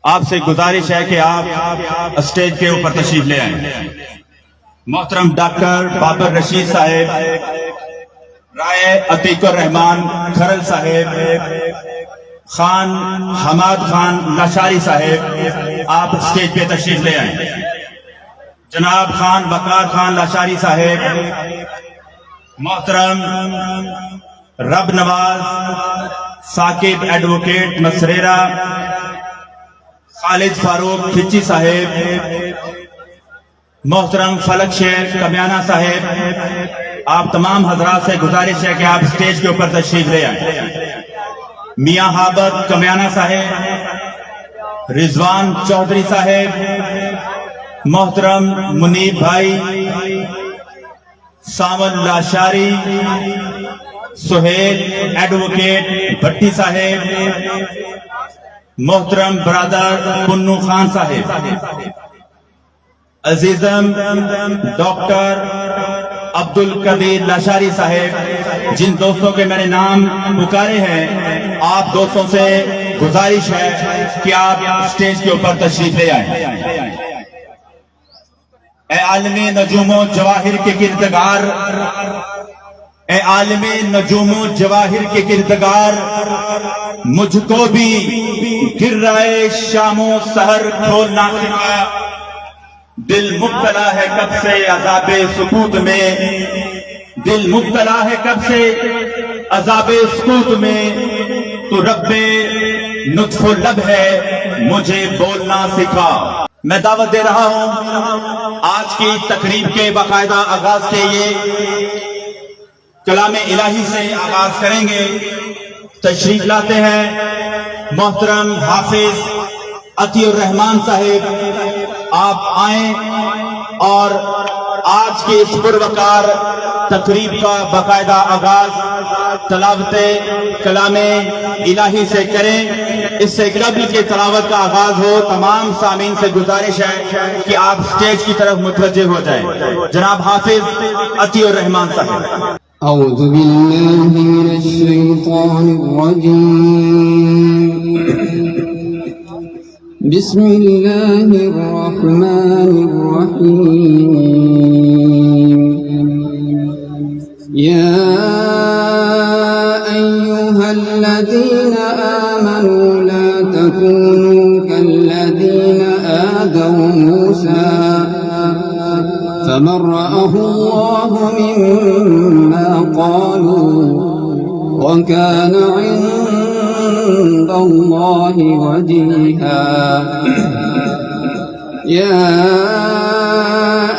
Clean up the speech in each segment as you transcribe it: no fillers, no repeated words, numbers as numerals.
آپ سے گزارش ہے کہ آپ اسٹیج کے اوپر تشریف لے آئیں۔ محترم ڈاکٹر بابر رشید صاحب، رائے عتیق الرحمان کھرل صاحب، خان حماد خان لاشاری صاحب، آپ اسٹیج پہ تشریف لے آئیں۔ جناب خان وقار خان لاشاری صاحب، محترم رب نواز ثاقب ایڈوکیٹ مسریرہ، خالد فاروق کھچی صاحب، محترم فلک شیر کمیانہ صاحب، آپ تمام حضرات سے گزارش ہے کہ آپ اسٹیج کے اوپر تشریف لے آئیں۔ میاں حابت کمیانہ صاحب، رضوان چودھری صاحب، محترم منیب بھائی، ساون لاشاری، سہیل ایڈوکیٹ بھٹی صاحب، محترم برادر پنو خان صاحب، عزیزم ڈاکٹر عبد القدیر لاشاری صاحب، جن دوستوں کے میں نے نام پکارے ہیں، آپ دوستوں سے گزارش ہے کہ آپ اسٹیج کے اوپر تشریف لے آئیں۔ اے عالم نجوم و جواہر کے کردگار، اے عالم نجوم و جواہر کے کردگار، مجھ کو بھی گر رہے شام و سحر کھولنا سکھا، دل مبتلا ہے کب سے عذاب سکوت میں، دل مبتلا ہے کب سے عذاب سکوت میں، تو رب نطف و لب ہے مجھے بولنا سکھا۔ میں دعوت دے رہا ہوں آج کی تقریب کے باقاعدہ آغاز کے لیے کلام الہی سے آغاز کریں گے۔ تشریف لاتے ہیں محترم حافظ عطی الرحمان صاحب، آپ آئیں اور آج کی اس پروقار تقریب کا باقاعدہ آغاز تلاوت کلام الہی سے کریں۔ اس سے قبل کے تلاوت کا آغاز ہو، تمام سامعین سے گزارش ہے کہ آپ اسٹیج کی طرف متوجہ ہو جائیں۔ جناب حافظ عطی الرحمان صاحب۔ أعوذ بالله من الشيطان الرجيم، بسم الله الرحمن الرحيم، يا أيها الذين آمنوا لا تكونوا كالذين آذوا موسى فبرأه الله مما قالوا وكان عند الله وجيها، يا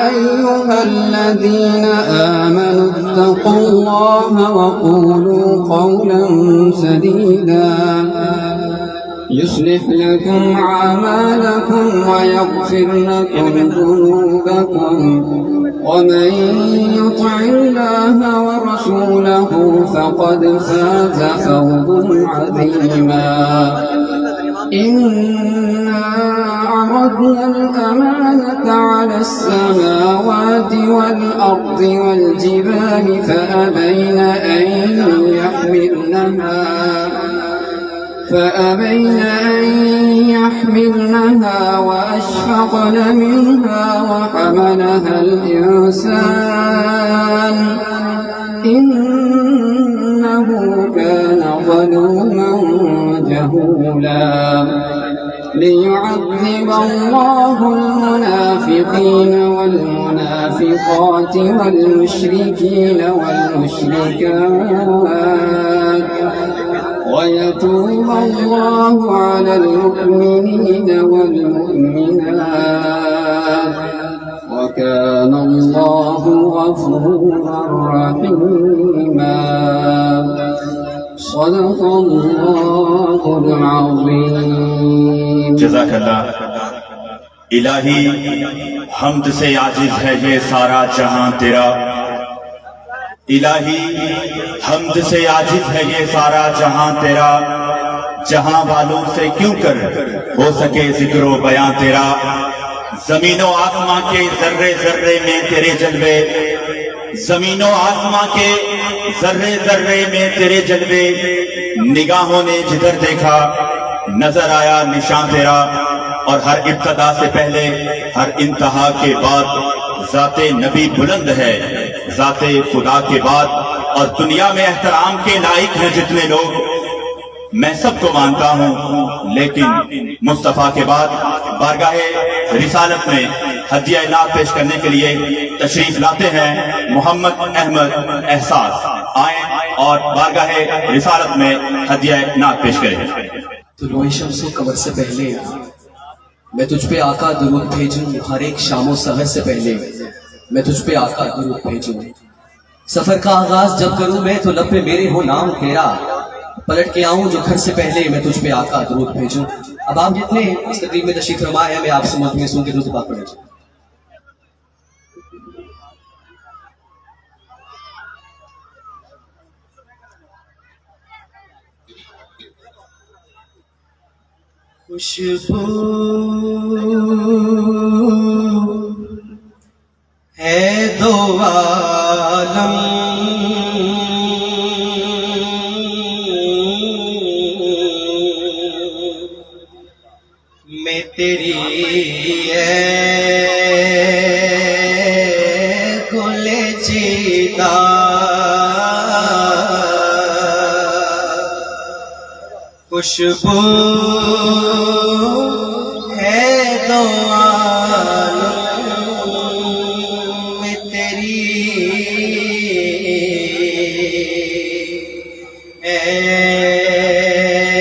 أيها الذين آمنوا اتقوا الله وقولوا قولا سديدا يصلح لكم أعمالكم ويغفر لكم ذنوبكم، ومن يطع الله ورسوله فقد فاز فوزا عظيما۔ إنا عرضنا الأمانة على السماوات والأرض والجبال فأبين أن يحملنها وأشفقن منها وحملها الإنسان إنه كان ظلوما جهولا، ليعذب الله المنافقين والمنافقات والمشركين والمشركات، ويتوب الله على المؤمنين والمؤمنات، وكان الله غفورا رحيما۔ صدق الله العظيم۔ جزاک اللہ۔ الہی حمد سے عاجز ہے یہ سارا جہاں تیرا، الہی حمد سے عاجز ہے یہ سارا جہاں تیرا، جہاں والوں سے کیوں کر ہو سکے ذکر و بیاں تیرا، زمین و آسمان کے ذرے ذرے میں تیرے جلوے، زمین و آسمان کے ذرے ذرے میں تیرے جلوے، نگاہوں نے جدھر دیکھا نظر آیا نشان تیرا، اور ہر ابتدا سے پہلے ہر انتہا کے بعد ذات نبی بلند ہے، ذات خدا کے بعد، اور دنیا میں احترام کے لائق ہیں جتنے لوگ، میں سب کو مانتا ہوں، لیکن مصطفیٰ کے بعد بارگاہ رسالت میں ہدیہ نعت پیش کرنے کے لیے تشریف لاتے ہیں محمد احمد احساس، آئیں اور بارگاہ رسالت میں ہدیہ نعت پیش کریں۔ طلوع شمس و قمر سے پہلے میں تجھ پہ آقا درود بھیجوں، ہر ایک شام و سحر سے پہلے میں تجھ پہ آقا درود بھیجوں، سفر کا آغاز جب کروں میں تو لب پہ میرے ہو نام تیرا، پلٹ کے آؤں جو گھر سے پہلے میں تجھ پہ آقا درود بھیجوں۔ اب آپ جتنے اس تقریب میں تشریف فرما ہے، میں آپ سے ملتمس ہوں کہ درود پاک پڑھیں۔ خوشبو ہے دو عالم میں تیری ہے گل چیتا، خوشبو ہے دو عالم میں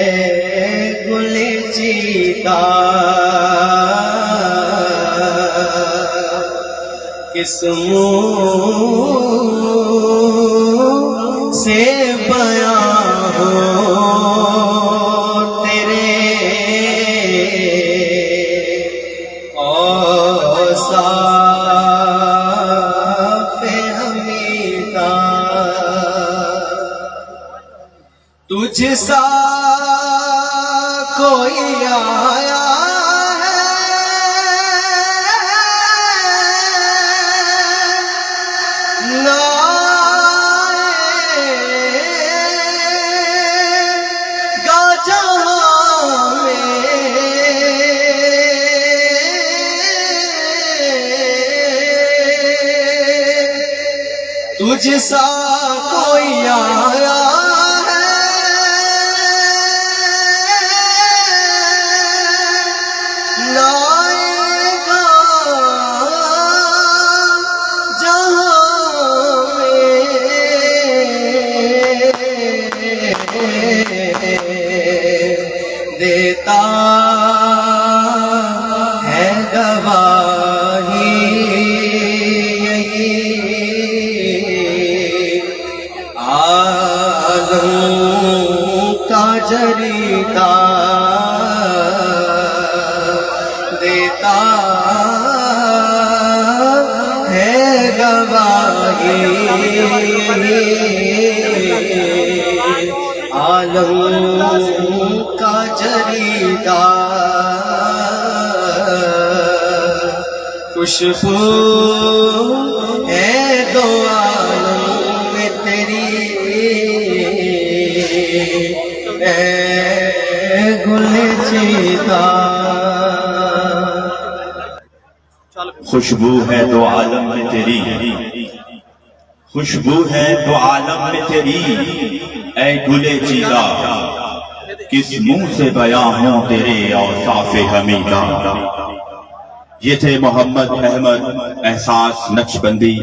تیری اے گل چیتا، کس منہ سے بیاں ہو تجھ سا کوئی آیا ہے نہ گا جہاں میں، تجھ سا کوئی آیا دیتا ہے گواہی عالم کا جریدہ، دیتا ہے گواہی عالم کا جریدہ، خوشبو ہے دو عالم میں تیری اے گل چیتا، خوشبو ہے دو عالم میں تیری، خوشبو ہے دو عالم میں تیری اے گلے چیتا، کس منہ سے بیاں ہوں تیرے اوصاف حمیدہ۔ یہ تھے محمد احمد احساس نقشبندی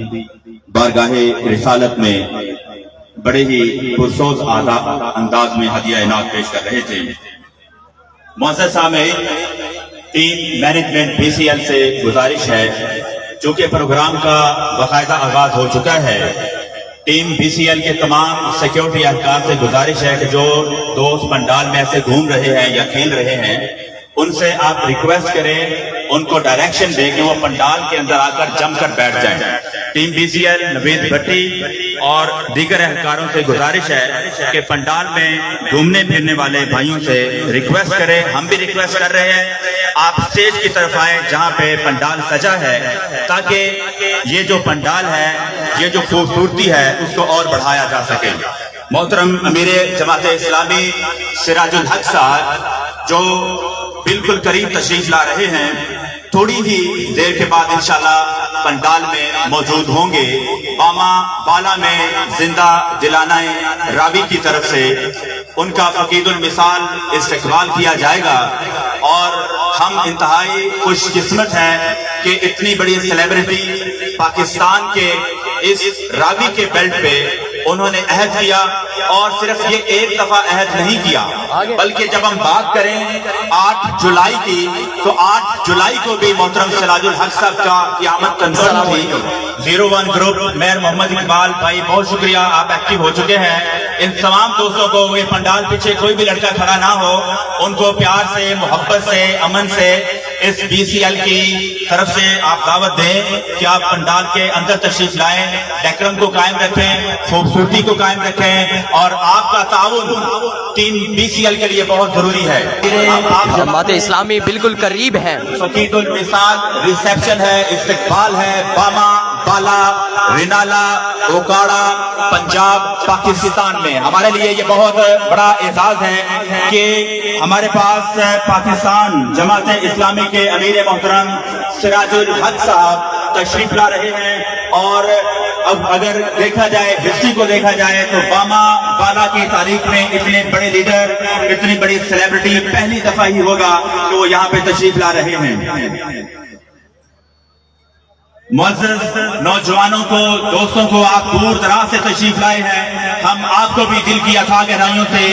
بارگاہ رسالت میں بڑے ہی پرسوز انداز میں ہدیہ نعت پیش کر رہے تھے۔ معزز سامعین، team management B C L سے گزارش ہے، چونکہ پروگرام کا باقاعدہ آغاز ہو چکا ہے، ٹیم بی سی ایل کے تمام سیکیورٹی اہلکار سے گزارش ہے کہ جو دوست پنڈال میں ایسے گھوم رہے ہیں یا کھیل رہے ہیں، ان سے آپ ریکویسٹ کریں، ان کو ڈائریکشن دیں کہ وہ پنڈال کے اندر آ کر جم کر بیٹھ جائیں۔ ٹیم بی سی ایل، نوید بھٹی اور دیگر اہلکاروں سے گزارش ہے کہ پنڈال میں گھومنے پھرنے والے بھائیوں سے ریکویسٹ کریں، ہم بھی ریکویسٹ کر رہے ہیں، آپ سٹیج کی طرف آئیں جہاں پہ پنڈال سجا ہے، تاکہ یہ جو پنڈال ہے، یہ جو خوبصورتی ہے، اس کو اور بڑھایا جا سکے۔ محترم امیر جماعت اسلامی سراج الحق صاحب جو بالکل قریب تشریف لا رہے ہیں تھوڑی ہی دیر کے بعد انشاءاللہ پنڈال میں موجود ہوں گے. باما بالا میں زندہ دلانہ راوی کی طرف سے ان کا فقید المثال استقبال کیا جائے گا. اور ہم انتہائی خوش قسمت ہیں کہ اتنی بڑی سیلیبریٹی پاکستان کے اس راوی کے بیلٹ پہ انہوں نے عہد کیا. اور صرف یہ ایک دفعہ عہد نہیں کیا بلکہ جب ہم بات کریں 8 جولائی کی تو 8 جولائی کو بھی محترم سراج الحق صاحب کا قیامت کنفرم تھی. 01 گروپ میر محمد اقبال بھائی بہت شکریہ, آپ ایکٹیو ہو چکے ہیں. ان تمام دوستوں کو یہ پنڈال پیچھے کوئی بھی لڑکا کھڑا نہ ہو, ان کو پیار سے محبت سے امن سے اس BCL کی طرف سے آپ دعوت دیں کہ آپ پنڈال کے اندر تشریف لائیں, ڈیکرم کو قائم رکھیں, خوبصورتی کو قائم رکھیں, اور آپ کا تعاون ٹیم BCL کے لیے بہت ضروری ہے. جماعت اسلامی بالکل قریب ہے. فقید المثال ریسیپشن ہے, استقبال ہے, باما بالا رینالا اوکاڑا پنجاب پاکستان میں. ہمارے لیے یہ بہت بڑا اعزاز ہے کہ ہمارے پاس پاکستان جماعت اسلامی کے امیر محترم سراج الحق صاحب تشریف لا رہے ہیں. اور اب اگر دیکھا جائے ہسٹری کو دیکھا جائے تو باما بالا کی تاریخ میں اتنے بڑے لیڈر اتنی بڑی سیلیبریٹی پہلی دفعہ ہی ہوگا کہ وہ یہاں پہ تشریف لا رہے ہیں. معزز نوجوانوں کو, دوستوں کو, آپ دور دراز سے تشریف لائے ہیں, ہم آپ کو بھی دل کی اتھاہ گہرائیوں سے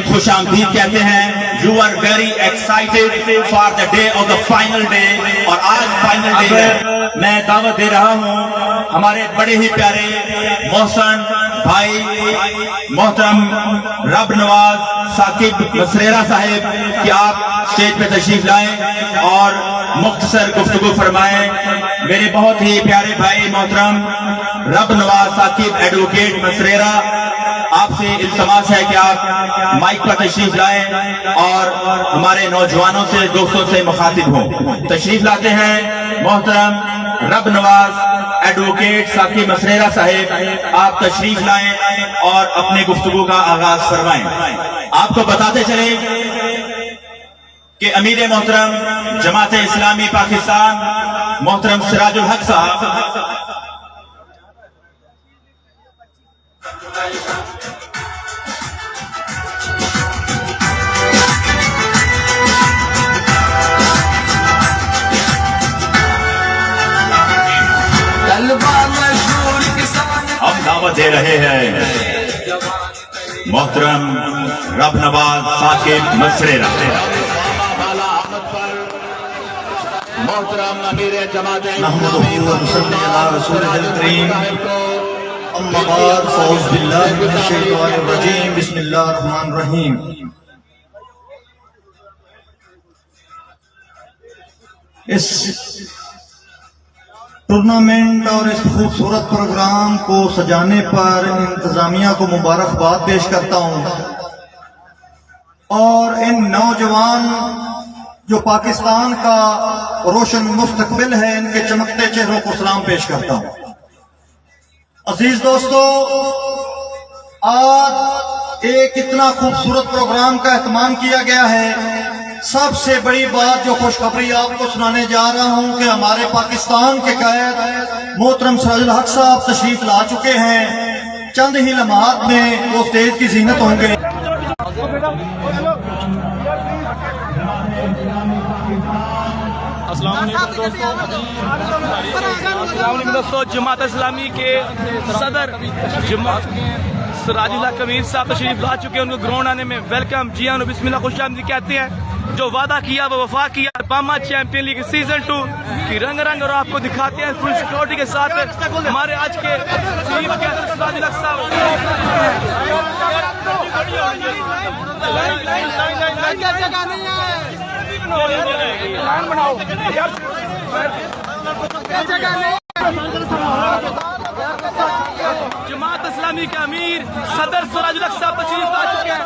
خوش آمدید کہتے ہیں. You are very excited for the day of the final day, اور آج فائنل ڈے ہے. میں دعوت دے رہا ہوں ہمارے بڑے ہی پیارے محسن بھائی محترم رب نواز ثاقب مسریرہ صاحب کہ آپ اسٹیج پہ تشریف لائیں اور مختصر گفتگو فرمائیں. میرے بہت ہی پیارے بھائی محترم رب نواز ثاقب ایڈوکیٹ مسریرہ, آپ سے التماس ہے کہ آپ مائک پر تشریف لائیں اور ہمارے نوجوانوں سے دوستوں سے مخاطب ہوں. تشریف لاتے ہیں محترم رب نواز ایڈوکیٹ ثاقب مسریرہ صاحب, آپ تشریف لائیں اور اپنے گفتگو کا آغاز فرمائیں. آپ کو بتاتے چلیں کہ امیر محترم جماعت اسلامی پاکستان محترم سراج الحق صاحب اب دعوت دے رہے ہیں محترم رب نواز ثاقب مسریرہ. محترم امیر جماعت نحمده ونصلي على رسوله الكريم اما بعد فاعوذ بالله من الشیطان الرجیم بسم اللہ الرحمن الرحیم. اس ٹورنامنٹ اور اس خوبصورت پروگرام کو سجانے پر انتظامیہ کو مبارکباد پیش کرتا ہوں اور ان نوجوان جو پاکستان کا روشن مستقبل ہے ان کے چمکتے چہروں کو سلام پیش کرتا ہوں. عزیز دوستو, آج ایک اتنا خوبصورت پروگرام کا اہتمام کیا گیا ہے. سب سے بڑی بات جو خوشخبری آپ کو سنانے جا رہا ہوں کہ ہمارے پاکستان کے قائد محترم سراج الحق صاحب تشریف لا چکے ہیں. چند ہی لمحات میں وہ اسٹیج کی زینت ہوں گے. السلام علیکم دوستو, جماعت اسلامی کے صدر سراج الحق امیر صاحب تشریف لا چکے ہیں. ان کو گراؤنڈ آنے میں ویلکم, جی آن بسم اللہ خوش آمدید کہتے ہیں. جو وعدہ کیا وہ وفا کیا. باما چیمپئن لیگ سیزن 2 کی رنگ اور آپ کو دکھاتے ہیں فل سیکورٹی کے ساتھ ہمارے آج کے چیف گیسٹ سراج الحق صاحب. جماعت اسلامی کے امیر صدر سراج الحق صاحب تشریف لا چکے ہیں.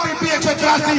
PP 183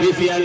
BCL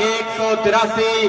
183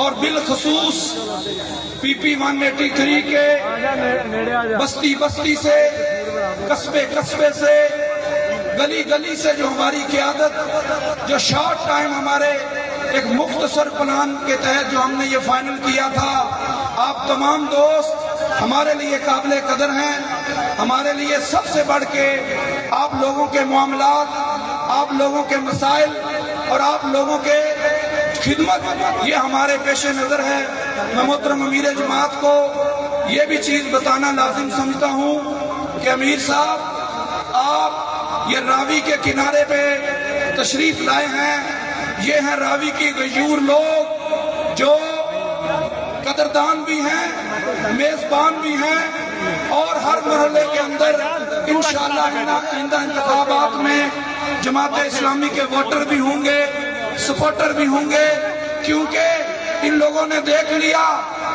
اور بالخصوص PP 183 کے بستی بستی سے، قصبے قصبے سے، گلی گلی سے جو ہماری قیادت، جو شارٹ ٹائم ہمارے ایک مختصر پلان کے تحت جو ہم نے یہ فائنل کیا تھا، آپ تمام دوست ہمارے لیے قابل قدر ہیں. ہمارے لیے سب سے بڑھ کے آپ لوگوں کے معاملات، آپ لوگوں کے مسائل اور آپ لوگوں کے خدمت یہ ہمارے پیش نظر ہے. میں محترم امیر جماعت کو یہ بھی چیز بتانا لازم سمجھتا ہوں کہ امیر صاحب، آپ یہ راوی کے کنارے پہ تشریف لائے ہیں. یہ ہیں راوی کی غیور لوگ جو قدردان بھی ہیں، میزبان بھی ہیں، اور ہر مرحلے کے اندر انشاءاللہ آئندہ انتخابات میں جماعت اسلامی کے ووٹر بھی ہوں گے، سپورٹر بھی ہوں گے، کیونکہ ان لوگوں نے دیکھ لیا،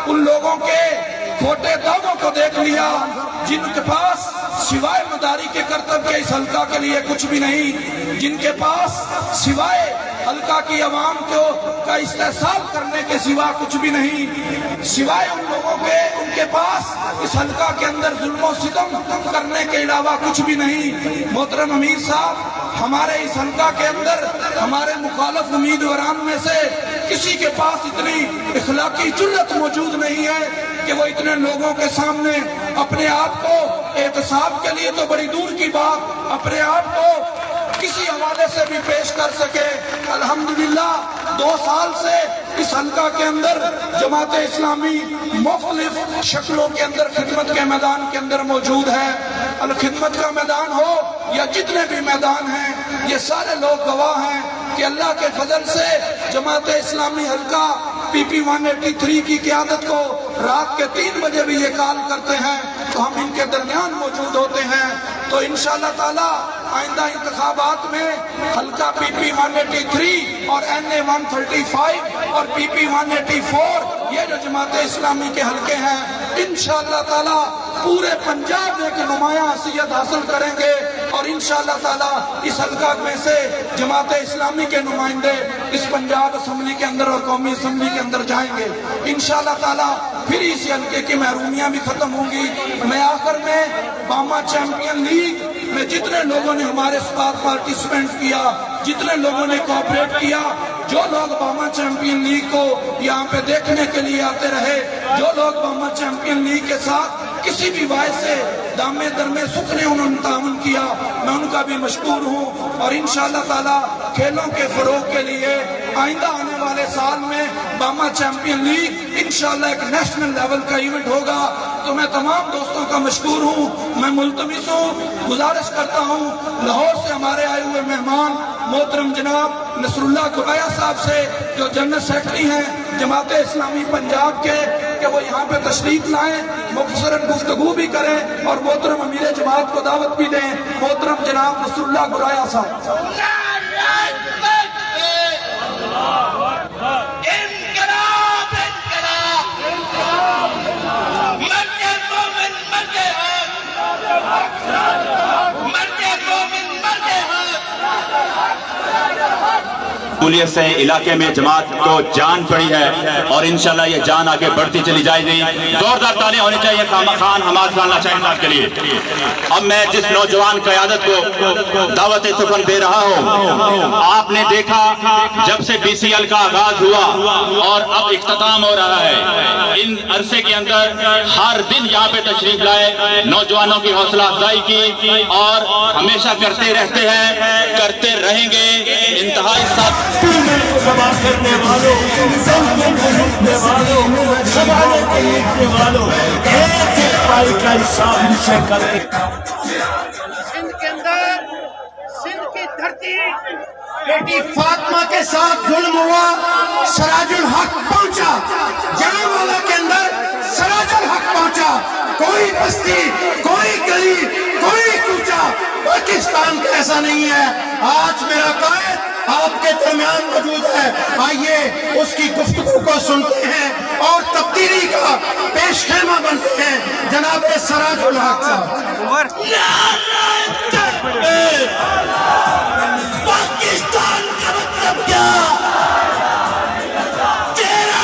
ان لوگوں کے کھوٹے دعووں کو دیکھ لیا جن کے پاس سوائے مداری کے کرتب کے اس حلقہ کے لیے کچھ بھی نہیں، جن کے پاس سوائے حلقہ کی عوام کو کا استحصال کرنے کے سوا کچھ بھی نہیں، سوائے ان لوگوں کے ان کے پاس اس حلقہ کے اندر ظلم و ستم کرنے کے علاوہ کچھ بھی نہیں. محترم امیر صاحب، ہمارے اس حلقہ کے اندر ہمارے مخالف امیدواران میں سے کسی کے پاس اتنی اخلاقی جرأت موجود نہیں ہے کہ وہ اتنے لوگوں کے سامنے اپنے آپ کو احتساب کے لیے تو بڑی دور کی بات، اپنے آپ کو کسی حوالے سے بھی پیش کر سکے. الحمدللہ 2 سال سے اس حلقہ کے اندر جماعت اسلامی مختلف شکلوں کے اندر خدمت کے میدان کے اندر موجود ہے. الخدمت کا میدان ہو یا جتنے بھی میدان ہیں، یہ سارے لوگ گواہ ہیں کہ اللہ کے فضل سے جماعت اسلامی حلقہ PP 183 کی قیادت کو رات کے 3 بجے بھی یہ کال کرتے ہیں تو ہم ان کے درمیان موجود ہوتے ہیں. تو انشاءاللہ تعالی آئندہ انتخابات میں حلقہ PP 183 اور NA 135 اور PP 184 یہ جو جماعت اسلامی کے حلقے ہیں، انشاءاللہ تعالی پورے پنجاب میں ایک نمایاں حیثیت حاصل کریں گے، اور انشاءاللہ تعالی اس حلقہ میں سے جماعت اسلامی کے نمائندے اس پنجاب اسمبلی کے اندر اور قومی اسمبلی کے اندر جائیں گے. انشاءاللہ تعالی پھر اس حلقے کی محرومیاں بھی ختم ہوں گی. میں آخر میں باما چیمپئن لیگ میں جتنے لوگوں نے ہمارے ساتھ پارٹیسپینٹ کیا، جتنے لوگوں نے کوآپریٹ کیا، جو لوگ باما چیمپئن لیگ کو یہاں پہ دیکھنے کے لیے آتے رہے، جو لوگ باما چیمپئن لیگ کے ساتھ کسی بھی باعث سے دامے درمے سکھ نے انہوں نے تعاون کیا، میں ان کا بھی مشکور ہوں. اور انشاءاللہ تعالی کھیلوں کے فروغ کے لیے آئندہ آنے والے سال میں باما چیمپئن لیگ انشاءاللہ ایک نیشنل لیول کا ایونٹ ہوگا. تو میں تمام دوستوں کا مشکور ہوں. میں ملتمس ہوں، گزارش کرتا ہوں لاہور سے ہمارے آئے ہوئے مہمان محترم جناب نصر اللہ گرایا صاحب سے، جو جنرل سیکرٹری ہیں جماعت اسلامی پنجاب کے، کہ وہ یہاں پہ تشریف لائیں، مختصراً گفتگو بھی کریں اور محترم امیر جماعت کو دعوت بھی دیں. محترم جناب نصر اللہ گرایا صاحب. قبولیت سے علاقے میں جماعت کو جان پڑی ہے اور انشاءاللہ یہ جان آگے بڑھتی چلی جائے گی. زوردار تالیاں ہونی چاہیے خان حماد خان لاچاری صاحب کے لیے. اب میں جس نوجوان قیادت کو دعوت سخن دے رہا ہوں، آپ نے دیکھا جب سے BCL کا آغاز ہوا اور اب اختتام ہو رہا ہے، ان عرصے کے اندر ہر دن یہاں پہ تشریف لائے، نوجوانوں کی حوصلہ افزائی کی اور ہمیشہ کرتے رہتے ہیں، کرتے رہیں گے. انتہائی سخت کو تباہ کرنے والوں، ظلم کو لوٹنے والوں، زمانے کو لوٹنے والوں، ایک ایک پائی کا حساب ان سے کر کے سندھ کے اندر، سندھ کی دھرتی بیٹی فاطمہ کے ساتھ ظلم ہوا، سراج الحق پہنچا. جانوالا کے اندر سراج الحق پہنچا. کوئی بستی، کوئی گلی، کوئی کوچہ پاکستان کا ایسا نہیں ہے. آج میرا قائد آپ کے درمیان موجود ہے. آئیے اس کی گفتگو کو سنتے ہیں اور تبدیلی کا پیش خیمہ بنتے ہیں. جناب سراج الحق صاحب. پاکستان کا مطلب کیا؟ تیرا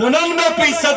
99%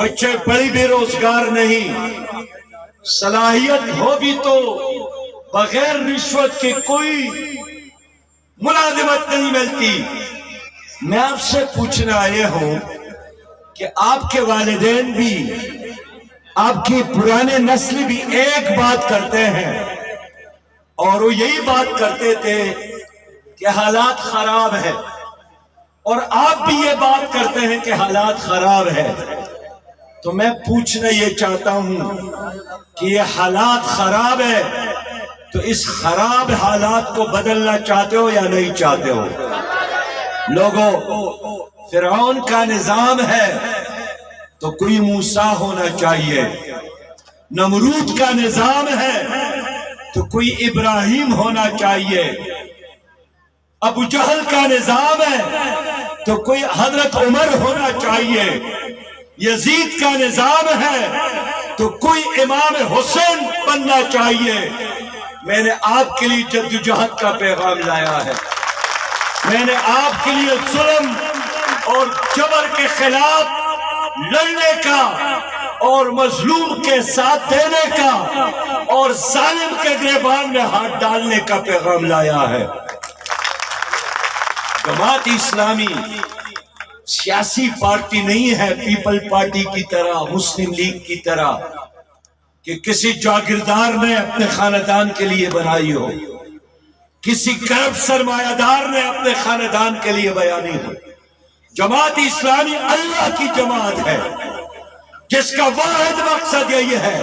بچے بڑی بے روزگار نہیں، صلاحیت ہو بھی تو بغیر رشوت کے کوئی ملازمت نہیں ملتی۔ میں آپ سے پوچھنے آیا ہوں کہ آپ کے والدین بھی، آپ کی پرانے نسل بھی ایک بات کرتے ہیں، اور وہ یہی بات کرتے تھے کہ حالات خراب ہے، اور آپ بھی یہ بات کرتے ہیں کہ حالات خراب ہے۔ تو میں پوچھنا یہ چاہتا ہوں کہ یہ حالات خراب ہے تو اس خراب حالات کو بدلنا چاہتے ہو یا نہیں چاہتے ہو؟ لوگوں، فرعون کا نظام ہے تو کوئی موسیٰ ہونا چاہیے، نمرود کا نظام ہے تو کوئی ابراہیم ہونا چاہیے، ابو جہل کا نظام ہے تو کوئی حضرت عمر ہونا چاہیے، یزید کا نظام ہے تو کوئی امام حسین بننا چاہیے۔ میں نے آپ کے لیے جدوجہد کا پیغام لایا ہے، میں نے آپ کے لیے ظلم اور جبر کے خلاف لڑنے کا اور مظلوم کے ساتھ دینے کا اور ظالم کے گریبان میں ہاتھ ڈالنے کا پیغام لایا ہے۔ جماعت اسلامی سیاسی پارٹی نہیں ہے، پیپل پارٹی کی طرح، مسلم لیگ کی طرح، کہ کسی جاگیردار نے اپنے خاندان کے لیے بنائی ہو، کسی کرپٹ سرمایہ دار نے اپنے خاندان کے لیے بنائی ہو۔ جماعت اسلامی اللہ کی جماعت ہے جس کا واحد مقصد یہی ہے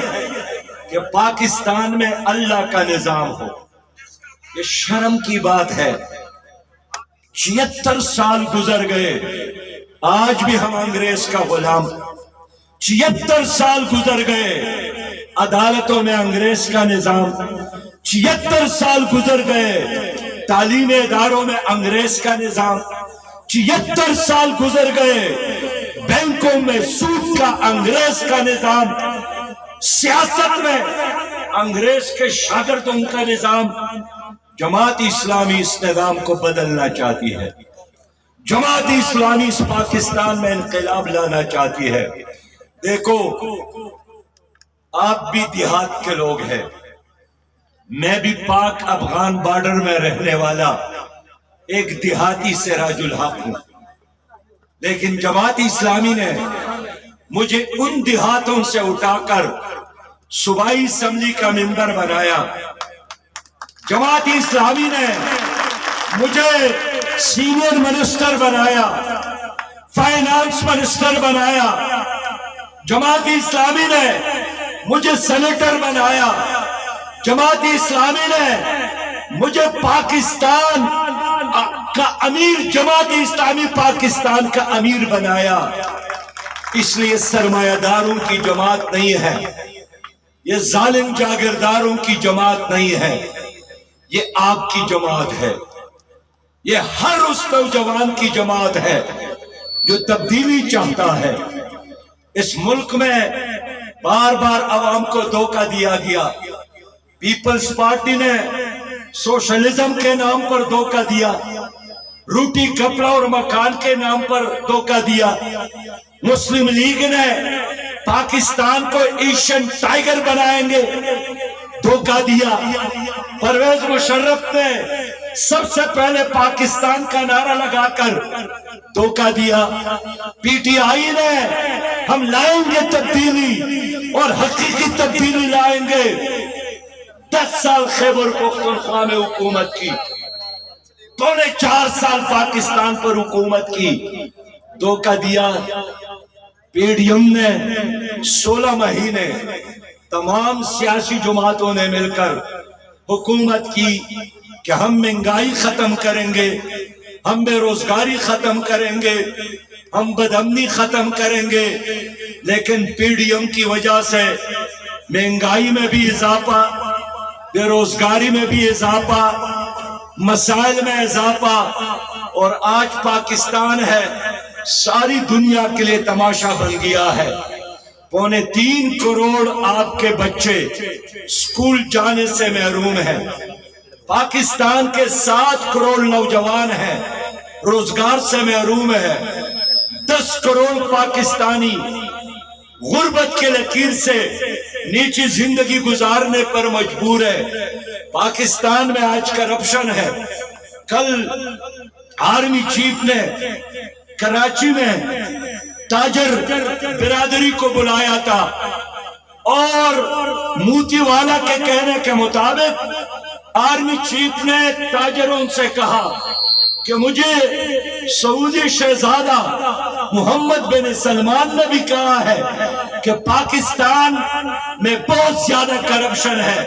کہ پاکستان میں اللہ کا نظام ہو۔ یہ شرم کی بات ہے، 76 سال گزر گئے، آج بھی ہم انگریز کا غلام۔ 76 سال گزر گئے، عدالتوں میں انگریز کا نظام۔ 76 سال گزر گئے، تعلیمی اداروں میں انگریز کا نظام۔ 76 سال گزر گئے، بینکوں میں سود کا انگریز کا نظام، سیاست میں انگریز کے شاگردوں کا نظام۔ جماعت اسلامی اس نظام کو بدلنا چاہتی ہے، جماعت اسلامی اس پاکستان میں انقلاب لانا چاہتی ہے۔ دیکھو، آپ بھی دیہات کے لوگ ہیں، میں بھی پاک افغان بارڈر میں رہنے والا ایک دیہاتی سے راج الحق ہوں، لیکن جماعت اسلامی نے مجھے ان دیہاتوں سے اٹھا کر صوبائی اسمبلی کا ممبر بنایا۔ جماعت اسلامی نے مجھے سینئر منسٹر بنایا، فائنانس منسٹر بنایا۔ جماعت اسلامی نے مجھے سینیٹر بنایا۔ جماعت اسلامی نے مجھے پاکستان کا امیر، جماعت اسلامی پاکستان کا امیر بنایا۔ اس لیے سرمایہ داروں کی جماعت نہیں ہے، یہ ظالم جاگیرداروں کی جماعت نہیں ہے، یہ آپ کی جماعت ہے، یہ ہر اس نوجوان کی جماعت ہے جو تبدیلی چاہتا ہے۔ اس ملک میں بار بار عوام کو دھوکہ دیا گیا، پیپلز پارٹی نے سوشلزم کے نام پر دھوکہ دیا، روٹی کپڑا اور مکان کے نام پر دھوکہ دیا، مسلم لیگ نے پاکستان کو ایشین ٹائیگر بنائیں گے دھوکہ دیا، پرویز مشرف نے سب سے پہلے پاکستان کا نعرہ لگا کر دھوکہ دیا، پی ٹی آئی نے ہم لائیں گے تبدیلی اور حقیقی تبدیلی لائیں گے۔ 10 سال خیبر پختونخوا میں حکومت کی، 4.5 سال پاکستان پر حکومت کی، دھوکہ دیا۔ پی ڈی ایم نے 16 مہینے تمام سیاسی جماعتوں نے مل کر حکومت کی کہ ہم مہنگائی ختم کریں گے، ہم بے روزگاری ختم کریں گے، ہم بدامنی ختم کریں گے، لیکن پی ڈی ایم کی وجہ سے مہنگائی میں بھی اضافہ، بے روزگاری میں بھی اضافہ، مسائل میں اضافہ، اور آج پاکستان ہے ساری دنیا کے لیے تماشا بن گیا ہے۔ 3.25 کروڑ آپ کے بچے اسکول جانے سے محروم ہیں، پاکستان کے 7 کروڑ نوجوان ہیں روزگار سے محروم ہے، 10 کروڑ پاکستانی غربت کے لکیر سے نیچی زندگی گزارنے پر مجبور ہے۔ پاکستان میں آج کرپشن ہے۔ کل آرمی چیف نے کراچی میں تاجر برادری کو بلایا تھا اور موتی والا کے کہنے کے مطابق آرمی چیف نے تاجروں سے کہا کہ مجھے سعودی شہزادہ محمد بن سلمان نے بھی کہا ہے کہ پاکستان میں بہت زیادہ کرپشن ہے،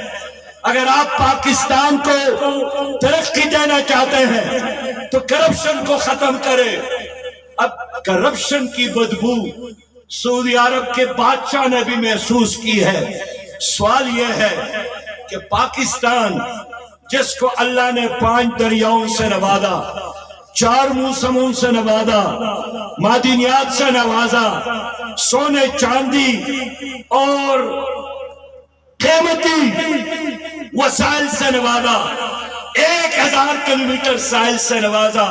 اگر آپ پاکستان کو ترقی دینا چاہتے ہیں تو کرپشن کو ختم کریں۔ اب کرپشن کی بدبو سعودی عرب کے بادشاہ نے بھی محسوس کی ہے۔ سوال یہ ہے کہ پاکستان جس کو اللہ نے 5 دریاؤں سے نوازا، 4 موسموں سے نوازا، معدنیات سے نوازا، سونے چاندی اور قیمتی وسائل سے نوازا، 1000 کلومیٹر ساحل سے نوازا،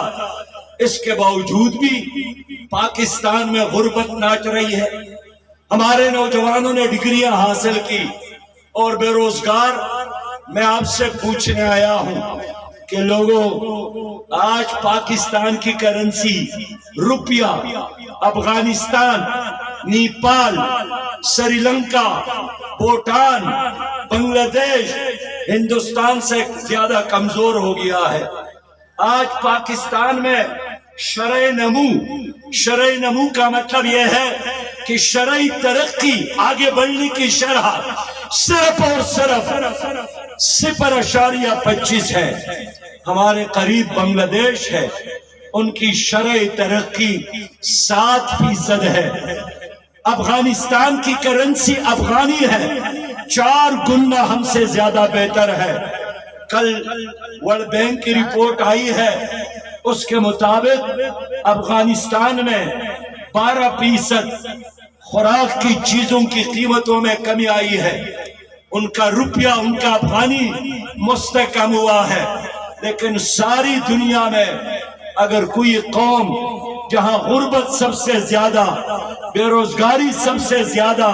اس کے باوجود بھی پاکستان میں غربت ناچ رہی ہے۔ ہمارے نوجوانوں نے ڈگریاں حاصل کی اور بے روزگار۔ میں آپ سے پوچھنے آیا ہوں کہ لوگوں، آج پاکستان کی کرنسی روپیہ افغانستان، نیپال، سری لنکا، بھوٹان، بنگلہ دیش، ہندوستان سے زیادہ کمزور ہو گیا ہے۔ آج پاکستان میں شرعی نمو کا مطلب یہ ہے کہ شرعی ترقی، آگے بڑھنے کی شرح صرف اور صرف 0.25 ہے۔ ہمارے قریب بنگلہ دیش ہے، ان کی شرعی ترقی 7% ہے۔ افغانستان کی کرنسی افغانی ہے، 4 گنا ہم سے زیادہ بہتر ہے۔ کل ورلڈ بینک کی رپورٹ آئی ہے، اس کے مطابق افغانستان میں 12% خوراک کی چیزوں کی قیمتوں میں کمی آئی ہے۔ ان کا روپیہ، ان کا افغانی مستحکم ہوا ہے۔ لیکن ساری دنیا میں اگر کوئی قوم جہاں غربت سب سے زیادہ، بے روزگاری سب سے زیادہ،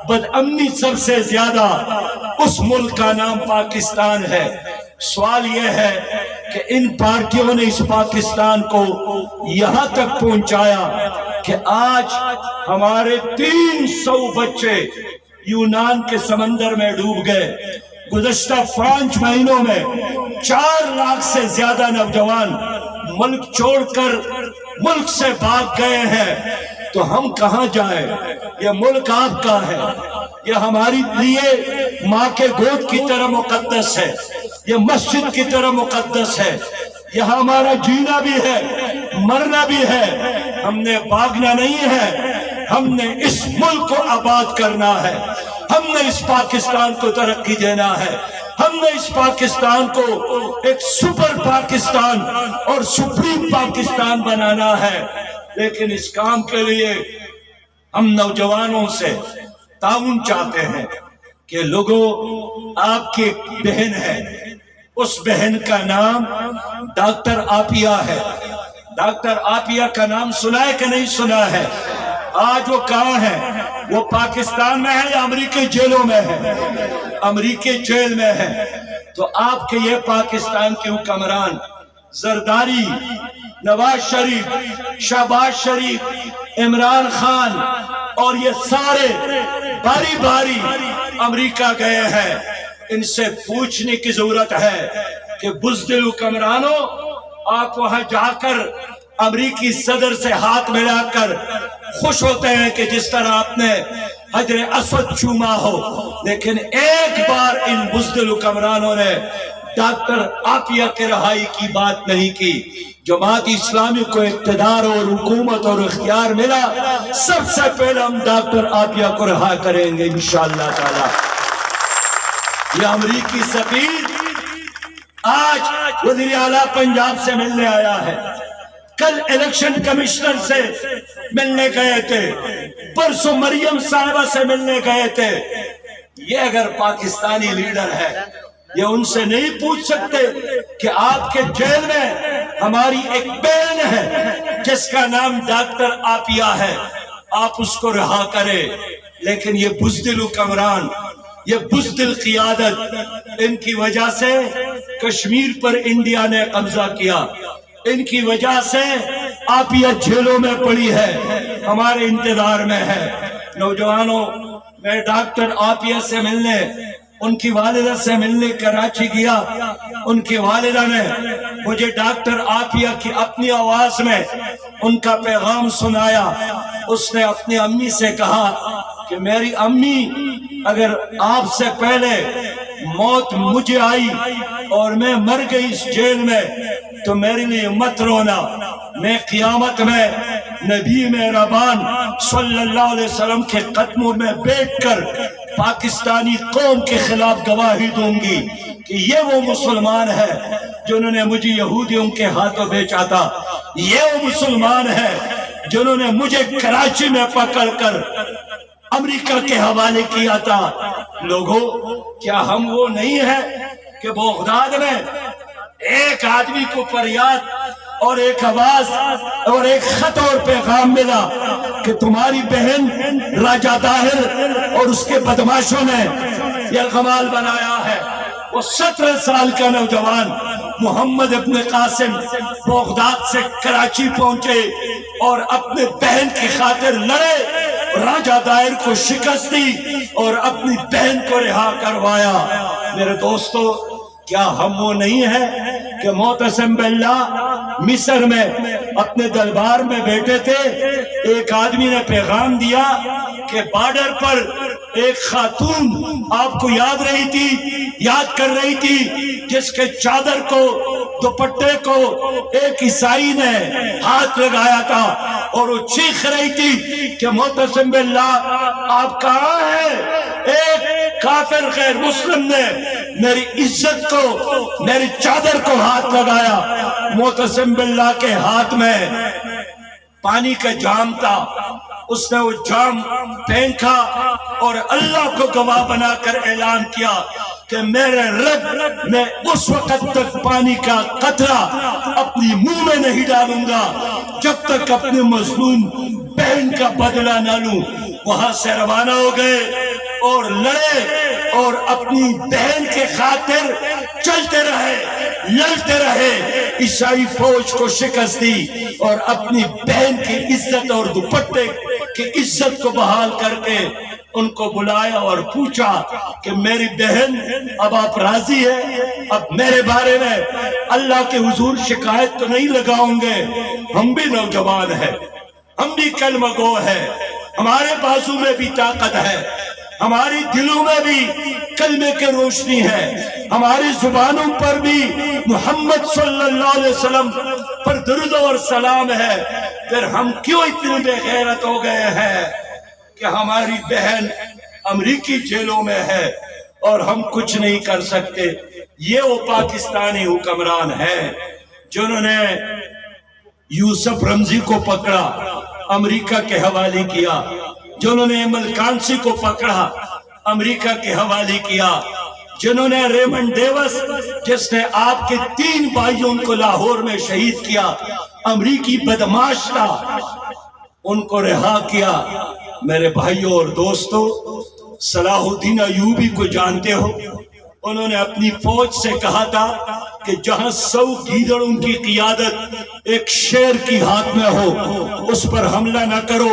بدامنی سب سے زیادہ، اس ملک کا نام پاکستان ہے۔ سوال یہ ہے کہ ان پارٹیوں نے اس پاکستان کو یہاں تک پہنچایا کہ آج ہمارے 300 بچے یونان کے سمندر میں ڈوب گئے۔ گزشتہ 5 مہینوں میں 4 لاکھ سے زیادہ نوجوان ملک چھوڑ کر ملک سے بھاگ گئے ہیں۔ تو ہم کہاں جائیں؟ یہ ملک آپ کا ہے، یہ ہماری لیے ماں کے گود کی طرح مقدس ہے، یہ مسجد کی طرح مقدس ہے، یہاں ہمارا جینا بھی ہے، مرنا بھی ہے۔ ہم نے بھاگنا نہیں ہے، ہم نے اس ملک کو آباد کرنا ہے، ہم نے اس پاکستان کو ترقی دینا ہے، ہم نے اس پاکستان کو ایک سپر پاکستان اور سپریم پاکستان بنانا ہے۔ لیکن اس کام کے لیے ہم نوجوانوں سے تعاون چاہتے ہیں کہ لوگوں، آپ کی بہن ہے، اس بہن کا نام ڈاکٹر عافیہ ہے۔ ڈاکٹر عافیہ کا نام سنا ہے کہ نہیں سنا ہے؟ آج وہ کہاں ہے؟ وہ پاکستان میں ہے یا امریکی جیلوں میں ہے؟ امریکی جیل میں ہے۔ تو آپ کے یہ پاکستان کے حکمران زرداری، نواز شریف، شہباز شریف، عمران خان اور یہ سارے باری باری امریکہ گئے ہیں۔ ان سے پوچھنے کی ضرورت ہے کہ بزدل حکمرانوں، آپ وہاں جا کر امریکی صدر سے ہاتھ ملا کر خوش ہوتے ہیں کہ جس طرح آپ نے حجر اسود چوما ہو، لیکن ایک بار ان بزدل حکمرانوں نے ڈاکٹر عافیہ کے رہائی کی بات نہیں کی۔ جماعت اسلامی کو اقتدار اور حکومت اور اختیار ملا، سب سے پہلے ہم ڈاکٹر عافیہ کو رہا کریں گے انشاءاللہ تعالی۔ یہ امریکی سفیر آج وزیر اعلیٰ پنجاب سے ملنے آیا ہے، کل الیکشن کمشنر سے ملنے گئے تھے، پرسوں مریم صاحبہ سے ملنے گئے تھے۔ یہ اگر پاکستانی لیڈر ہے، یہ ان سے نہیں پوچھ سکتے کہ آپ کے جیل میں ہماری ایک بہن ہے جس کا نام ڈاکٹر عافیہ ہے، آپ اس کو رہا کریں، لیکن یہ بزدل حکمران، یہ بزدل قیادت، ان کی وجہ سے کشمیر پر انڈیا نے قبضہ کیا، ان کی وجہ سے عافیہ جیلوں میں پڑی ہے، ہمارے انتظار میں ہے۔ نوجوانوں، میں ڈاکٹر عافیہ سے ملنے، ان کی والدہ سے ملنے کراچی گیا، ان کی والدہ نے مجھے ڈاکٹر عافیہ کی اپنی آواز میں ان کا پیغام سنایا۔ اس نے اپنی امی سے کہا کہ میری امی، اگر آپ سے پہلے موت مجھے آئی اور میں مر گئی اس جیل میں تو میرے لیے مت رونا، میں قیامت میں نبی مہربان صلی اللہ علیہ وسلم کے قدموں میں بیٹھ کر پاکستانی قوم کے خلاف گواہی دوں گی کہ یہ وہ مسلمان ہے جنہوں نے مجھے یہودیوں کے ہاتھوں بیچا تھا، یہ وہ مسلمان ہے جنہوں نے مجھے کراچی میں پکڑ کر امریکہ کے حوالے کیا تھا۔ لوگوں، کیا ہم وہ نہیں ہیں کہ بغداد میں ایک آدمی کو فریاد اور ایک آواز اور ایک خط اور پیغام ملا کہ تمہاری بہن راجہ طاہر اور اس کے بدماشوں نے یرغمال بنایا ہے؟ وہ 17 سال کا نوجوان محمد ابن قاسم بغداد سے کراچی پہنچے اور اپنے بہن کی خاطر لڑے، راجہ طاہر کو شکست دی اور اپنی بہن کو رہا کروایا۔ میرے دوستو، کیا ہم وہ نہیں ہیں کہ معتصم باللہ مصر میں اپنے دربار میں بیٹھے تھے، ایک آدمی نے پیغام دیا کہ بارڈر پر ایک خاتون آپ کو یاد کر رہی تھی جس کے چادر کو، دوپٹے کو ایک عیسائی نے ہاتھ لگایا تھا اور وہ چیخ رہی تھی کہ معتصم باللہ آپ کہاں ہیں؟ ایک کافر غیر مسلم نے میری عزت کو، میری چادر کو ہاتھ لگایا۔ معتصم باللہ کے ہاتھ میں پانی کا جام تھا، اس نے وہ جام پھینکا اور اللہ کو گواہ بنا کر اعلان کیا کہ میرے رب، میں اس وقت تک پانی کا قطرہ اپنی منہ میں نہیں ڈالوں گا جب تک اپنے مظلوم بہن کا بدلہ نہ لوں۔ وہاں سے روانہ ہو گئے اور لڑے اور اپنی بہن کے خاطر چلتے رہے، لڑتے رہے، عیسائی فوج کو شکست دی اور اپنی بہن کی عزت اور دوپٹے کی عزت کو بحال کر کے ان کو بلایا اور پوچھا کہ میری بہن، اب آپ راضی ہیں؟ اب میرے بارے میں اللہ کے حضور شکایت تو نہیں لگاؤں گے؟ ہم بھی نوجوان ہیں، ہم بھی کلمہ گو ہیں، ہمارے بازو میں بھی طاقت ہے، ہماری دلوں میں بھی کلمے کی روشنی ہے، ہماری زبانوں پر بھی محمد صلی اللہ علیہ وسلم پر درود اور سلام ہے، پھر ہم کیوں اتنے بے غیرت ہو گئے ہیں کہ ہماری بہن امریکی جیلوں میں ہے اور ہم کچھ نہیں کر سکتے؟ یہ وہ پاکستانی حکمران ہیں جنہوں نے یوسف رمزی کو پکڑا، امریکہ کے حوالے کیا، جنہوں نے ملکانسی کو پکڑا، امریکہ کے حوالے کیا، جنہوں نے ریمنڈ ڈیوس جس نے آپ کے 3 بھائیوں کو لاہور میں شہید کیا، امریکی بدماش تھا، ان کو رہا کیا۔ میرے بھائیوں اور دوستو، صلاح الدین ایوبی کو جانتے ہو؟ انہوں نے اپنی فوج سے کہا تھا کہ جہاں 100 گیدڑوں کی قیادت ایک شیر کی ہاتھ میں ہو اس پر حملہ نہ کرو،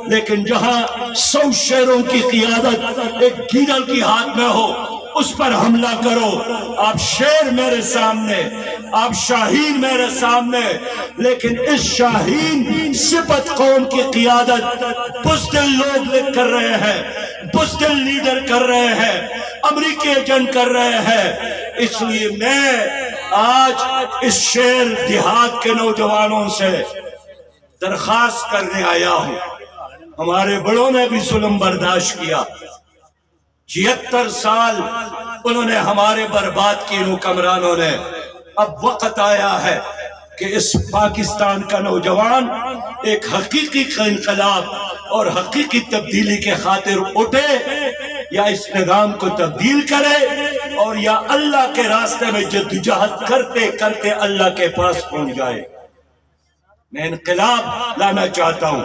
لیکن جہاں 100 شیروں کی قیادت ایک گیدڑ کی ہاتھ میں ہو اس پر حملہ کرو۔ آپ شیر میرے سامنے، آپ شاہین میرے سامنے، لیکن اس شاہین صفت قوم کی قیادت بزدل لوگ کر رہے ہیں، بزدل لیڈر کر رہے ہیں، امریکی ایجنٹ کر رہے ہیں۔ اس لیے میں آج اس شیر دیہات کے نوجوانوں سے درخواست کرنے آیا ہوں، ہمارے بڑوں نے بھی ظلم برداشت کیا، 76 سال انہوں نے ہمارے برباد کیے حکمرانوں نے۔ اب وقت آیا ہے کہ اس پاکستان کا نوجوان ایک حقیقی انقلاب اور حقیقی تبدیلی کے خاطر اٹھے، یا اس نظام کو تبدیل کرے اور یا اللہ کے راستے میں جدوجہد کرتے کرتے اللہ کے پاس پہنچ جائے۔ میں انقلاب لانا چاہتا ہوں،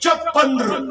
56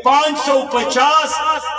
550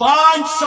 500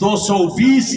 220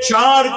4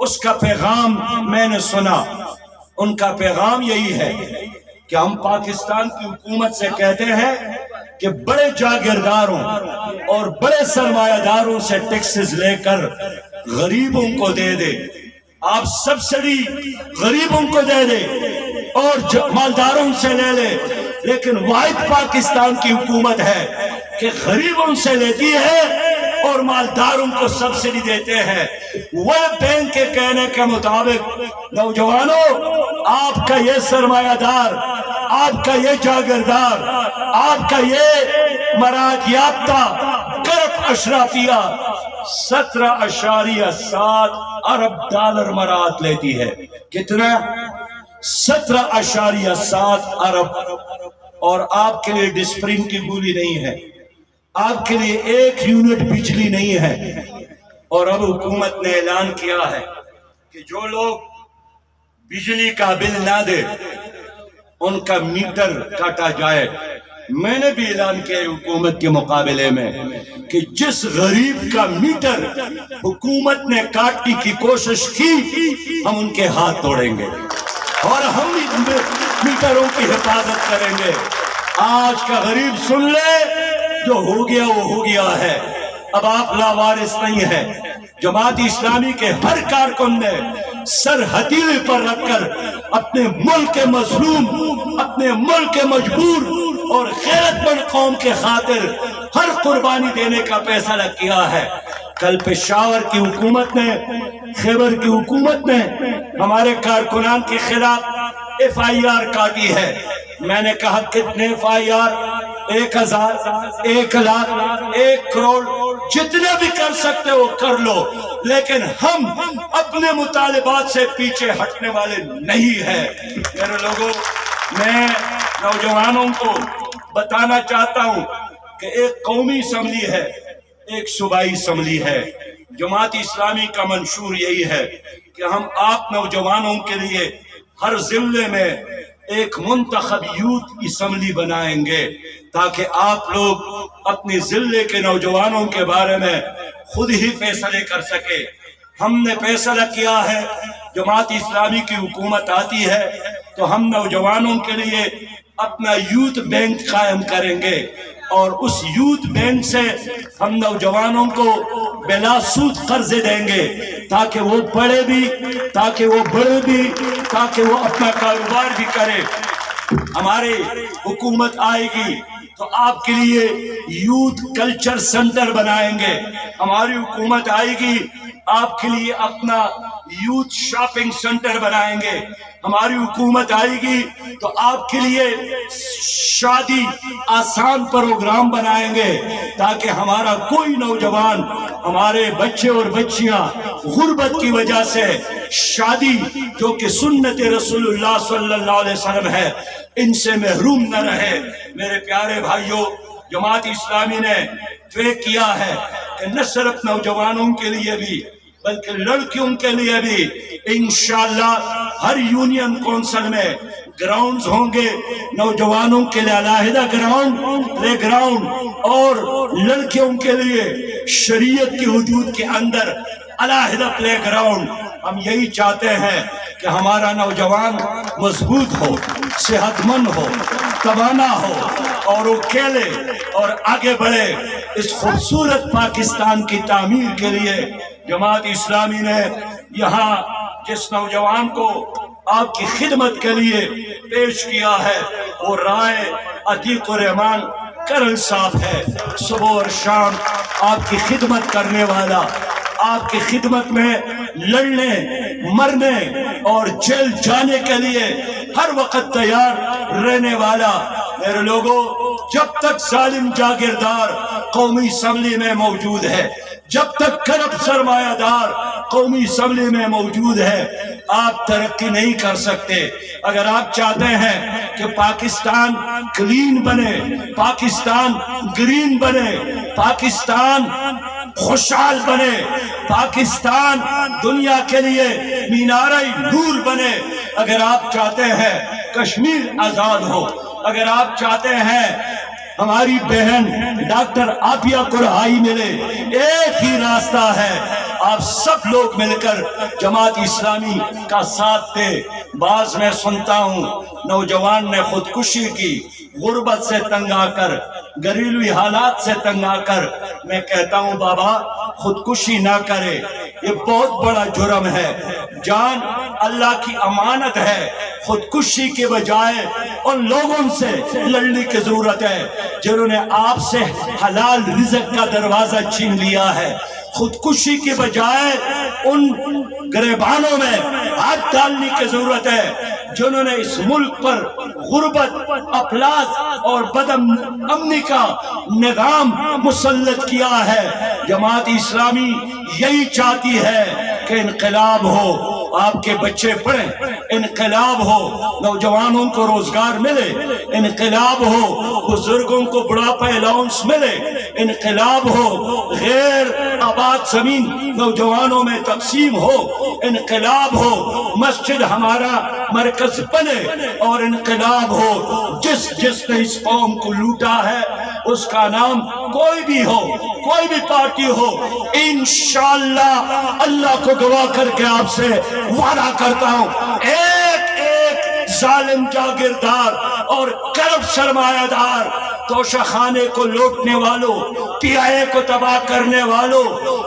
اس کا پیغام میں نے سنا. ان کا پیغام یہی ہے کہ ہم پاکستان کی حکومت سے کہتے ہیں کہ بڑے جاگیرداروں اور بڑے سرمایہ داروں سے ٹیکسز لے کر غریبوں کو دے دے. آپ سبسڈی غریبوں کو دے دے اور مالداروں سے لے لے، لیکن واحد پاکستان کی حکومت ہے کہ غریبوں سے لیتی ہے اور مالداروں کو سبسڈی دیتے ہیں. ورلڈ بینک کے کہنے کے مطابق نوجوانوں، آپ کا یہ سرمایہ دار، آپ کا یہ جاگیردار، آپ کا یہ مراعات یافتہ کرپ اشرافیہ 17.7 ارب ڈالر مراعات لیتی ہے. کتنا؟ 17.7 ارب. اور آپ کے لیے ڈسپرین کی گولی نہیں ہے، آپ کے لیے 1 یونٹ بجلی نہیں ہے. اور اب حکومت نے اعلان کیا ہے کہ جو لوگ بجلی کا بل نہ دے ان کا میٹر کاٹا جائے. میں نے بھی اعلان کیا حکومت کے مقابلے میں کہ جس غریب کا میٹر حکومت نے کاٹنے کی کوشش کی ہم ان کے ہاتھ توڑیں گے اور ہم میٹروں کی حفاظت کریں گے. آج کا غریب سن لے، جو ہو گیا وہ ہو گیا ہے. اب آپ لاوارث نہیں ہے. جماعت اسلامی کے ہر کارکن نے سر ہتھیلی پر رکھ کر اپنے ملک کے مظلوم، اپنے ملک کے مجبور اور غیرت مند قوم کے خاطر ہر قربانی دینے کا فیصلہ کیا ہے. کل پشاور کی حکومت نے، خیبر کی حکومت نے ہمارے کارکنان کے خلاف FIR کاٹی ہے. میں نے کہا کتنے FIR؟ 1000، 1 لاکھ، 1 کروڑ، جتنے بھی کر سکتے ہو کر لو، لیکن ہم اپنے مطالبات سے پیچھے ہٹنے والے نہیں ہیں. میرے لوگوں، میں نوجوانوں کو بتانا چاہتا ہوں کہ ایک قومی اسمبلی ہے، ایک صوبائی اسمبلی ہے. جماعت اسلامی کا منشور یہی ہے کہ ہم آپ نوجوانوں کے لیے ہر ضلع میں ایک منتخب یوتھ اسمبلی بنائیں گے تاکہ آپ لوگ اپنی ضلع کے نوجوانوں کے بارے میں خود ہی فیصلے کر سکے. ہم نے فیصلہ کیا ہے جماعت اسلامی کی حکومت آتی ہے تو ہم نوجوانوں کے لیے اپنا یوتھ بینک قائم کریں گے اور اس یوتھ بینک سے ہم نوجوانوں کو بلا سود قرضے دیں گے تاکہ وہ پڑھے بھی، تاکہ وہ بڑھے بھی، تاکہ وہ اپنا کاروبار بھی کرے. ہماری حکومت آئے گی تو آپ کے لیے یوتھ کلچر سینٹر بنائیں گے. ہماری حکومت آئے گی آپ کے لیے اپنا یوتھ شاپنگ سینٹر بنائیں گے. ہماری حکومت آئے گی تو آپ کے لیے شادی آسان پروگرام بنائیں گے تاکہ ہمارا کوئی نوجوان، ہمارے بچے اور بچیاں غربت کی وجہ سے شادی جو کہ سنت رسول اللہ صلی اللہ علیہ وسلم ہے ان سے محروم نہ رہے. میرے پیارے بھائیوں، جماعت اسلامی نے طے کیا ہے کہ نہ صرف نوجوانوں کے لیے بھی بلکہ لڑکیوں کے لیے بھی انشاءاللہ ہر یونین کونسل میں گراؤنڈز ہوں گے. نوجوانوں کے لیے علیحدہ گراؤنڈ، پلے گراؤنڈ، اور لڑکیوں کے لیے شریعت کی حدود کے اندر علیحدہ پلے گراؤنڈ. ہم یہی چاہتے ہیں کہ ہمارا نوجوان مضبوط ہو، صحت مند ہو، توانا ہو اور وہ کھیلے اور آگے بڑھے. اس خوبصورت پاکستان کی تعمیر کے لیے جماعت اسلامی نے یہاں جس نوجوان کو آپ کی خدمت کے لیے پیش کیا ہے وہ رائے عتیق الرحمان کرن صاحب ہے. صبح اور شام آپ کی خدمت کرنے والا، آپ کی خدمت میں لڑنے، مرنے اور جیل جانے کے لیے ہر وقت تیار رہنے والا. میرے لوگوں، جب تک ظالم جاگیردار قومی اسمبلی میں موجود ہے، جب تک کرپٹ سرمایہ دار قومی اسمبلی میں موجود ہے، آپ ترقی نہیں کر سکتے. اگر آپ چاہتے ہیں کہ پاکستان کلین بنے، پاکستان گرین بنے، پاکستان خوشحال بنے، پاکستان دنیا کے لیے مینارہ نور بنے، اگر آپ چاہتے ہیں کشمیر آزاد ہو، اگر آپ چاہتے ہیں ہماری بہن ڈاکٹر عافیہ کو رہائی ملے، ایک ہی راستہ ہے آپ سب لوگ مل کر جماعت اسلامی کا ساتھ دے. بعض میں سنتا ہوں نوجوان نے خودکشی کی غربت سے تنگ آ کر, گھریلو حالات سے تنگ آ کر. میں کہتا ہوں بابا خودکشی نہ کرے, یہ بہت بڑا جرم ہے. جان اللہ کی امانت ہے. خودکشی کے بجائے ان لوگوں سے لڑنے کی ضرورت ہے جنہوں نے آپ سے حلال رزق کا دروازہ چھین لیا ہے. خودکشی کے بجائے ان گریبانوں میں ہاتھ ڈالنے کی ضرورت ہے جنہوں نے اس ملک پر غربت, افلاس اور امنی کا نظام مسلط کیا ہے. جماعت اسلامی یہی چاہتی ہے کہ انقلاب ہو, آپ کے بچے پڑھیں, انقلاب ہو, نوجوانوں کو روزگار ملے, انقلاب ہو, بزرگوں کو بڑھاپا الاؤنس ملے, انقلاب ہو, غیر آباد زمین نوجوانوں میں تقسیم ہو, انقلاب ہو, مسجد ہمارا مرکز بنے, اور انقلاب ہو. جس نے اس قوم کو لوٹا ہے اس کا نام کوئی بھی ہو, کوئی بھی پارٹی ہو, انشاءاللہ اللہ کو گواہ کر کے آپ سے وعدہ کرتا ہوں ایک ایک ظالم جاگیردار اور کرپٹ سرمایہ دار, توشہ خانے کو لوٹنے والوں, پی آئی اے کو تباہ کرنے والوں,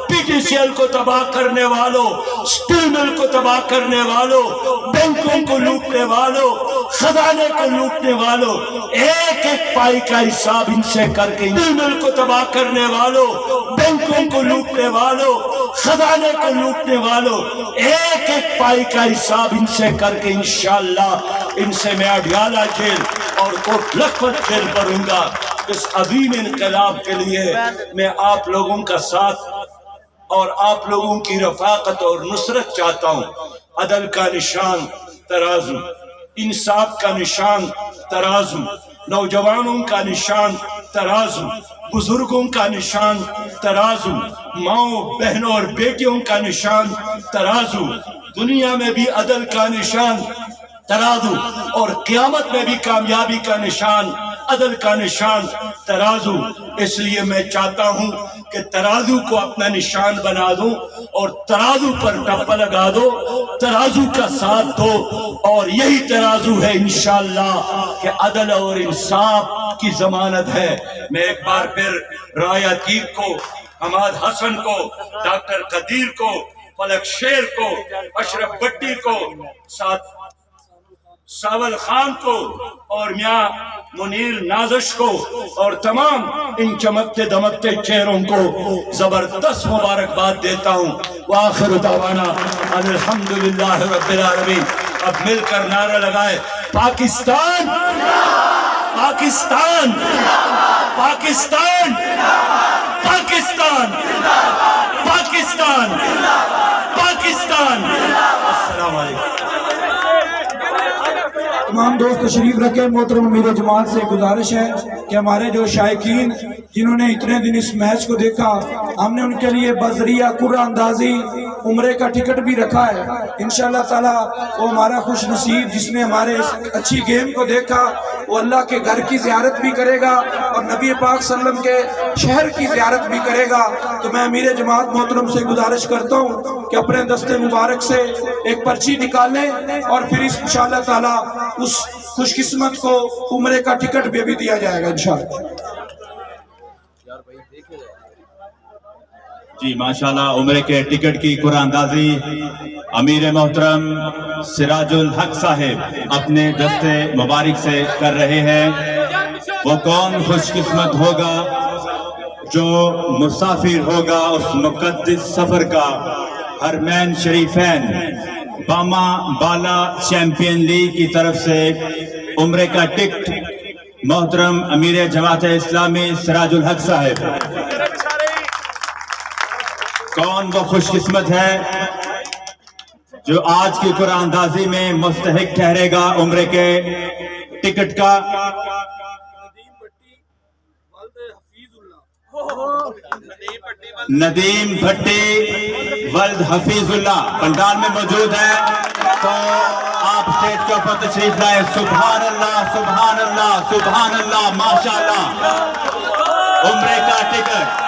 پی ٹی سی ایل کو تباہ کرنے والوں, سٹیل مل کو تباہ کرنے والوں, بینکوں کو لوٹنے والوں, خزانے کو لوٹنے والوں, ایک ایک پائی کا حساب ان سے کر کے, سٹیل مل کو تباہ کرنے والوں, بینکوں کو لوٹنے والوں, خزانے کو لوٹنے والوں, ایک ایک پائی کا حساب ان سے کر کے انشاءاللہ ان سے میں اڈیالہ جیل اور کوٹ لکھپت جیل بھروں گا. اس عظیم انقلاب کے لیے میں آپ لوگوں کا ساتھ اور آپ لوگوں کی رفاقت اور نصرت چاہتا ہوں. عدل کا نشان ترازو, انصاف کا نشان ترازو, نوجوانوں کا نشان ترازو, بزرگوں کا نشان ترازو, ماؤں بہنوں اور بیٹیوں کا نشان ترازو, دنیا میں بھی عدل کا نشان ترازو, اور قیامت میں بھی کامیابی کا نشان عدل کا نشان ترازو. اس لیے میں چاہتا ہوں کہ ترازو کو اپنا نشان بنا دو اور ترازو پر ٹپا لگا دو, ترازو کا ساتھ دو, اور یہی ترازو ہے انشاءاللہ کہ عدل اور انصاف کی ضمانت ہے. میں ایک بار پھر رایا عتیق کو, حماد حسن کو, ڈاکٹر قدیر کو, فلک شیر کو, اشرف بٹی کو, ساتھ ساول خان کو, اور میاں منیر نازش کو, اور تمام ان چمکتے دمکتے چہروں کو زبردست مبارکباد دیتا ہوں. وآخر دعوانا الحمدللہ رب العالمین. اب مل کر نعرہ لگائے پاکستان, پاکستان, پاکستان, پاکستان, پاکستان, پاکستان. السلام علیکم. تمام دوست تشریف رکھیں. محترم امیر جماعت سے گزارش ہے کہ ہمارے جو شائقین جنہوں نے اتنے دن اس میچ کو دیکھا, ہم نے ان کے لیے بذریعہ قرعہ اندازی عمرے کا ٹکٹ بھی رکھا ہے. انشاءاللہ تعالی وہ ہمارا خوش نصیب جس نے ہمارے اس اچھی گیم کو دیکھا وہ اللہ کے گھر کی زیارت بھی کرے گا اور نبی پاک صلی اللہ علیہ وسلم کے شہر کی زیارت بھی کرے گا. تو میں امیر جماعت محترم سے گزارش کرتا ہوں کہ اپنے دستے مبارک سے ایک پرچی نکالیں اور پھر انشاءاللہ تعالی اس خوش قسمت کو عمرے کا ٹکٹ بھی دیا جائے گا انشاءاللہ. جی ماشاءاللہ, عمرے کے ٹکٹ کی قرعہ اندازی امیر محترم سراج الحق صاحب اپنے دستے مبارک سے کر رہے ہیں. وہ کون خوش قسمت ہوگا جو مسافر ہوگا اس مقدس سفر کا. حرمین شریفین باما بالا چیمپئن لیگ کی طرف سے عمرے کا ٹکٹ محترم امیر جماعت اسلامی سراج الحق صاحب. کون وہ خوش قسمت ہے جو آج کی قرعہ اندازی میں مستحق ٹھہرے گا عمرے کے ٹکٹ کا؟ ندیم بھٹی ولد حفیظ اللہ پنڈال میں موجود ہے, تو آپ اسٹیج کے اوپر تشریف لائیں. سبحان اللہ, سبحان اللہ, سبحان اللہ, ماشاءاللہ. عمرے کا ٹکٹ